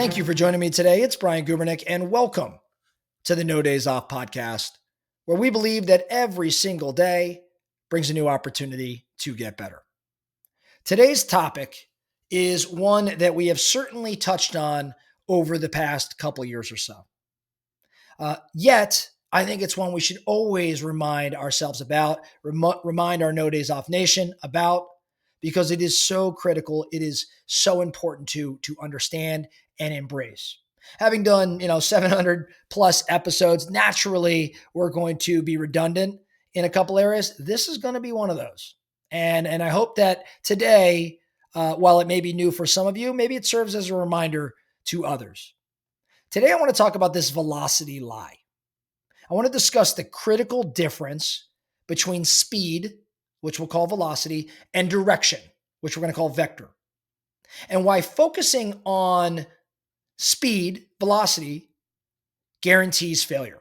Thank you for joining me today. It's Brian Gubernick, and welcome to the No Days Off podcast, where we believe that every single day brings a new opportunity to get better. Today's topic is one that we have certainly touched on over the past couple years or so. Yet, I think it's one we should always remind ourselves about, remind our No Days Off Nation about, because it is so critical. It is so important to understand and embrace. Having done, 700 plus episodes, naturally, we're going to be redundant in a couple areas. This is going to be one of those. And I hope that today, while it may be new for some of you, maybe it serves as a reminder to others. Today, I want to talk about this velocity lie. I want to discuss the critical difference between speed, which we'll call velocity, and direction, which we're going to call vector, and why focusing on speed, velocity, guarantees failure.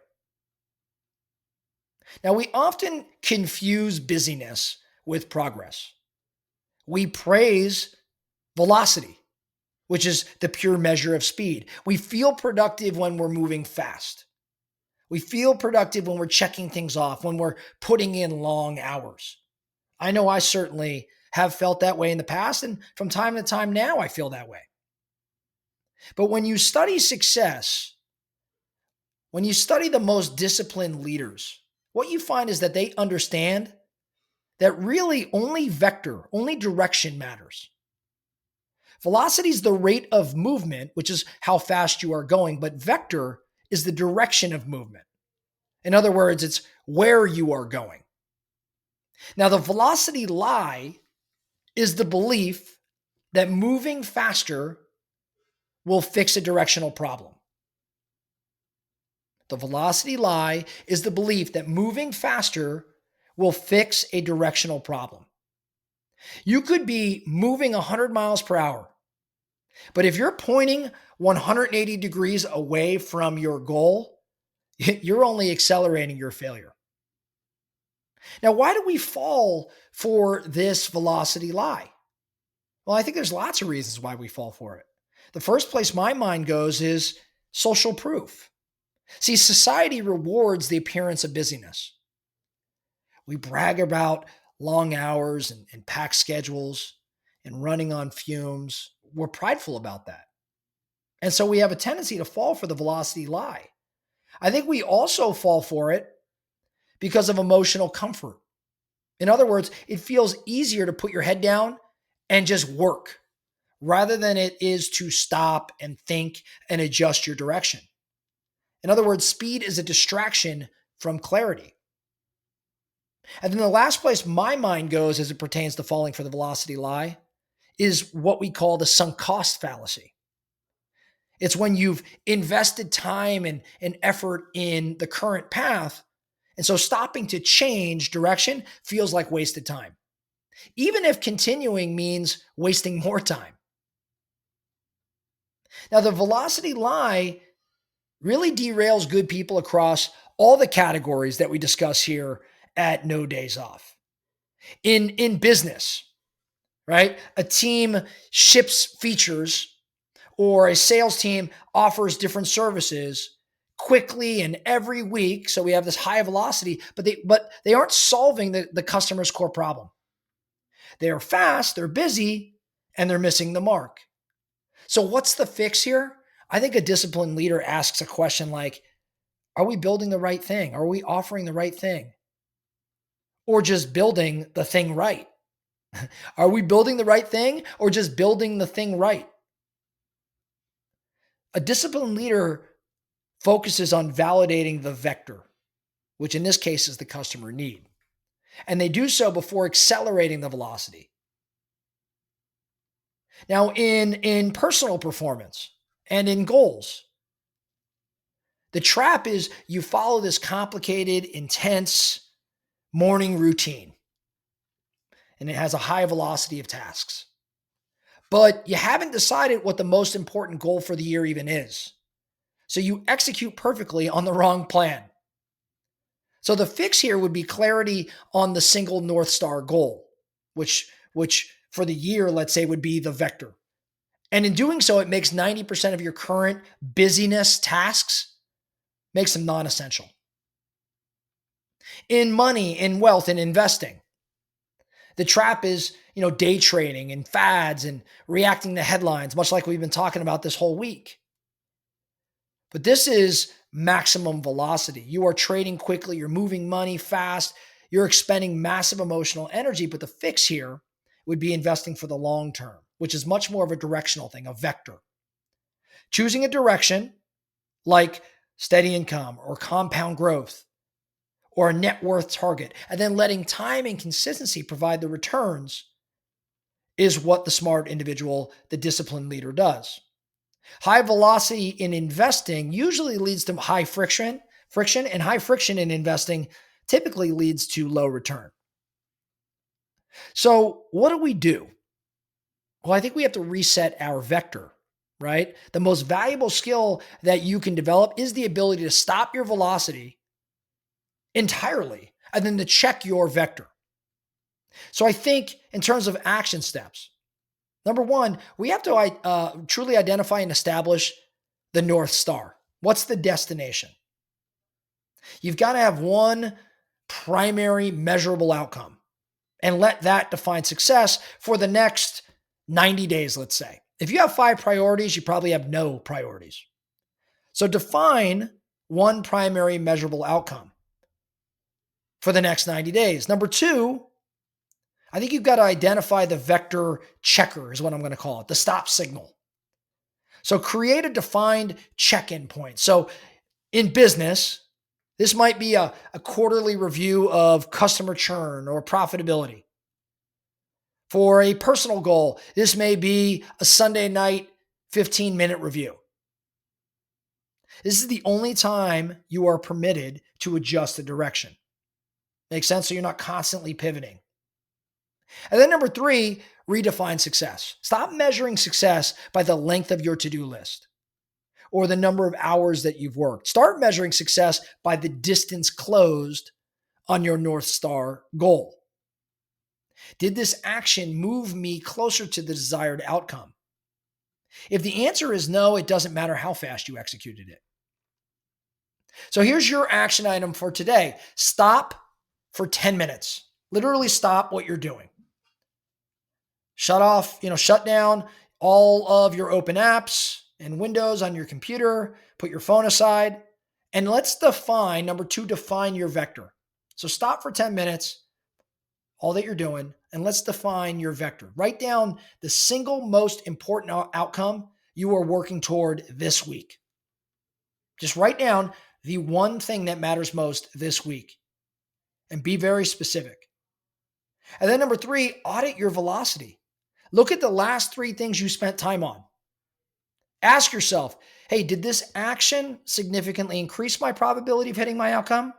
Now, we often confuse busyness with progress. We praise velocity, which is the pure measure of speed. We feel productive when we're moving fast. We feel productive when we're checking things off, when we're putting in long hours. I know I certainly have felt that way in the past, and from time to time now I feel that way. But when you study success, when you study the most disciplined leaders, what you find is that they understand that really only vector, only direction matters. Velocity is the rate of movement, which is how fast you are going, but vector is the direction of movement. In other words, it's where you are going. Now, the velocity lie is the belief that moving faster will fix a directional problem. The velocity lie is the belief that moving faster will fix a directional problem. You could be moving 100 miles per hour, but if you're pointing 180 degrees away from your goal, you're only accelerating your failure. Now, why do we fall for this velocity lie? Well, I think there's lots of reasons why we fall for it. The first place my mind goes is social proof. See, society rewards the appearance of busyness. We brag about long hours and packed schedules and running on fumes. We're prideful about that. And so we have a tendency to fall for the velocity lie. I think we also fall for it because of emotional comfort. In other words, it feels easier to put your head down and just work rather than it is to stop and think and adjust your direction. In other words, speed is a distraction from clarity. And then the last place my mind goes as it pertains to falling for the velocity lie is what we call the sunk cost fallacy. It's when you've invested time and effort in the current path, and so stopping to change direction feels like wasted time, even if continuing means wasting more time. Now, the velocity lie really derails good people across all the categories that we discuss here at No Days Off. In business, right? A team ships features or a sales team offers different services quickly and every week. So we have this high velocity, but they aren't solving the customer's core problem. They are fast, they're busy, and they're missing the mark. So what's the fix here? I think a disciplined leader asks a question like, are we building the right thing? Are we offering the right thing? Or just building the thing right? Are we building the right thing or just building the thing right? A disciplined leader focuses on validating the vector, which in this case is the customer need. And they do so before accelerating the velocity. Now, in personal performance and in goals, the trap is you follow this complicated, intense morning routine, and it has a high velocity of tasks. But you haven't decided what the most important goal for the year even is. So you execute perfectly on the wrong plan. So the fix here would be clarity on the single North Star goal, which for the year, let's say, would be the vector. And in doing so, it makes 90% of your current busyness tasks, makes them non-essential. In money, in wealth, and investing, the trap is, day trading and fads and reacting to headlines, much like we've been talking about this whole week. But this is maximum velocity. You are trading quickly, you're moving money fast, you're expending massive emotional energy. But the fix here would be investing for the long term, which is much more of a directional thing, a vector. Choosing a direction like steady income or compound growth or a net worth target, and then letting time and consistency provide the returns is what the smart individual, the disciplined leader does. High velocity in investing usually leads to high friction, and high friction in investing typically leads to low return. So what do we do? Well, I think we have to reset our vector, right? The most valuable skill that you can develop is the ability to stop your velocity entirely and then to check your vector. So I think in terms of action steps, number one, we have to truly identify and establish the North Star. What's the destination? You've got to have one primary measurable outcome and let that define success for the next 90 days, let's say. If you have 5 priorities, you probably have no priorities. So define one primary measurable outcome for the next 90 days. Number 2, I think you've got to identify the vector checker is what I'm going to call it, the stop signal. So create a defined check-in point. So in business, this might be a quarterly review of customer churn or profitability. For a personal goal, this may be a Sunday night 15-minute review. This is the only time you are permitted to adjust the direction. Makes sense? So you're not constantly pivoting. And then number 3, redefine success. Stop measuring success by the length of your to-do list or the number of hours that you've worked. Start measuring success by the distance closed on your North Star goal. Did this action move me closer to the desired outcome? If the answer is no, it doesn't matter how fast you executed it. So here's your action item for today. Stop for 10 minutes. Literally stop what you're doing. Shut down all of your open apps and windows on your computer. Put your phone aside. And let's define, number 2, define your vector. So stop for 10 minutes, all that you're doing, and let's define your vector. Write down the single most important outcome you are working toward this week. Just write down the one thing that matters most this week and be very specific. And then number 3, audit your velocity. Look at the last 3 things you spent time on. Ask yourself, hey, did this action significantly increase my probability of hitting my outcome?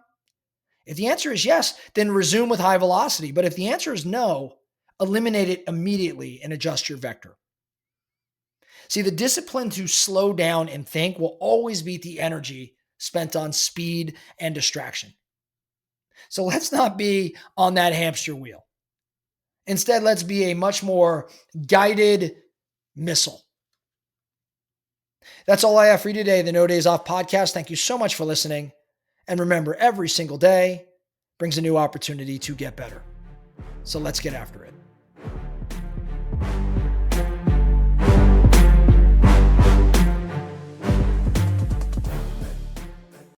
If the answer is yes, then resume with high velocity. But if the answer is no, eliminate it immediately and adjust your vector. See, the discipline to slow down and think will always beat the energy spent on speed and distraction. So let's not be on that hamster wheel. Instead, let's be a much more guided missile. That's all I have for you today, the No Days Off podcast. Thank you so much for listening. And remember, every single day brings a new opportunity to get better. So let's get after it.